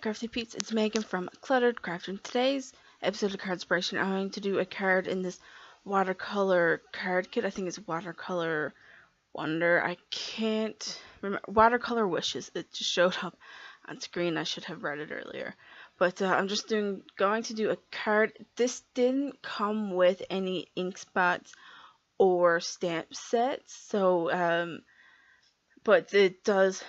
Crafty Peeps, it's Megan from Cluttered Craft. In today's episode of Cardspiration, I'm going to do a card in this watercolor card kit. I think it's Watercolor Wonder. I can't remember. Watercolor Wishes. It just showed up on screen. I should have read it earlier. But I'm just going to do a card. This didn't come with any ink spots or stamp sets, so but it does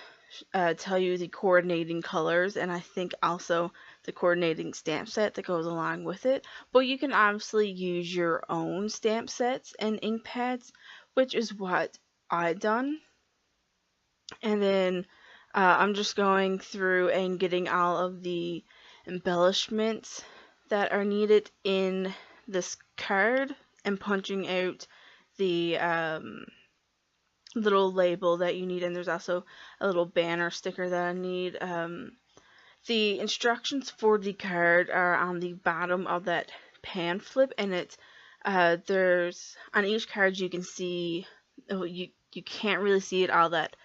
tell you the coordinating colors, and I think also the coordinating stamp set that goes along with it. But you can obviously use your own stamp sets and ink pads, which is what I done. And then I'm just going through and getting all of the embellishments that are needed in this card and punching out the little label that you need, and there's also a little banner sticker that I need. The instructions for the card are on the bottom of that pan flip, and it's there's on each card you can see, you can't really see it all that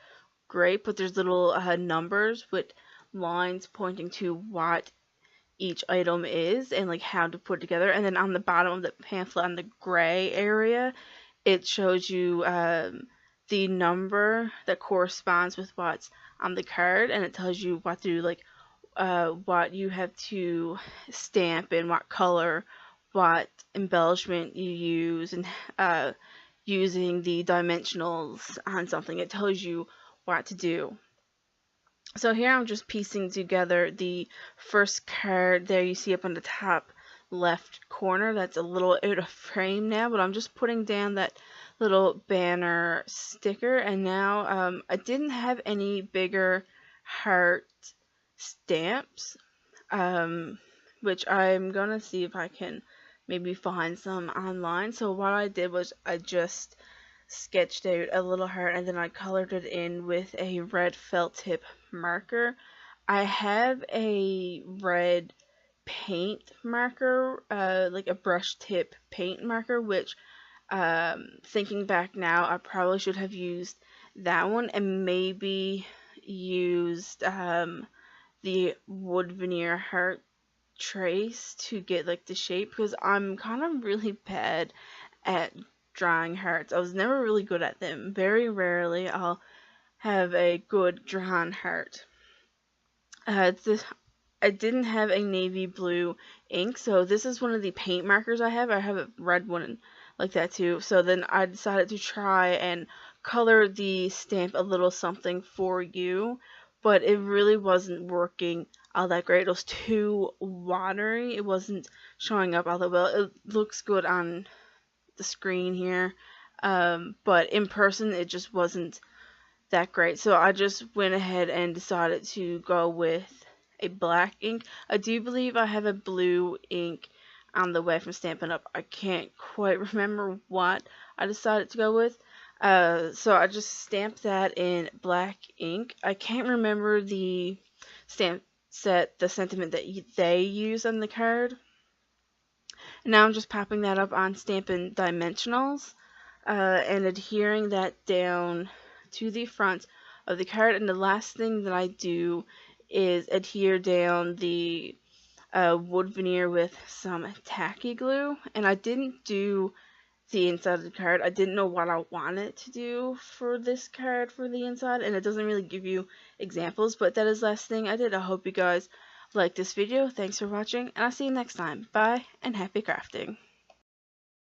great, but there's little numbers with lines pointing to what each item is and like how to put it together. And then on the bottom of the pamphlet, on the gray area, it shows you the number that corresponds with what's on the card, and it tells you what to do, like what you have to stamp in, what color, what embellishment you use, and using the dimensionals on something. It tells you what to do. So here I'm just piecing together the first card there you see up on the top left corner. That's a little out of frame now, but I'm just putting down that little banner sticker. And now I didn't have any bigger heart stamps, which I'm gonna see if I can maybe find some online. So what I did was I just sketched out a little heart, and then I colored it in with a red felt tip marker. I have a red paint marker, like a brush tip paint marker, which thinking back now, I probably should have used that one and maybe used the wood veneer heart trace to get like the shape, because I'm kind of really bad at drawing hearts. I was never really good at them. Very rarely I'll have a good drawn heart. I didn't have a navy blue ink, so this is one of the paint markers I have. I have a red one like that too. So then I decided to try and color the stamp a little something for you, but it really wasn't working all that great. It was too watery. It wasn't showing up all that well. It looks good on the screen here, but in person it just wasn't that great. So I just went ahead and decided to go with a black ink. I do believe I have a blue ink on the way from Stampin' Up. I can't quite remember what I decided to go with. So I just stamped that in black ink. I can't remember the stamp set, the sentiment that they use on the card. And now I'm just popping that up on Stampin' Dimensionals and adhering that down to the front of the card. And the last thing that I do is adhere down the wood veneer with some tacky glue. And I didn't do the inside of the card. I didn't know what I wanted to do for this card for the inside, and it doesn't really give you examples, but that is the last thing I did. I hope you guys like this video. Thanks for watching, and I'll see you next time. Bye, and happy crafting.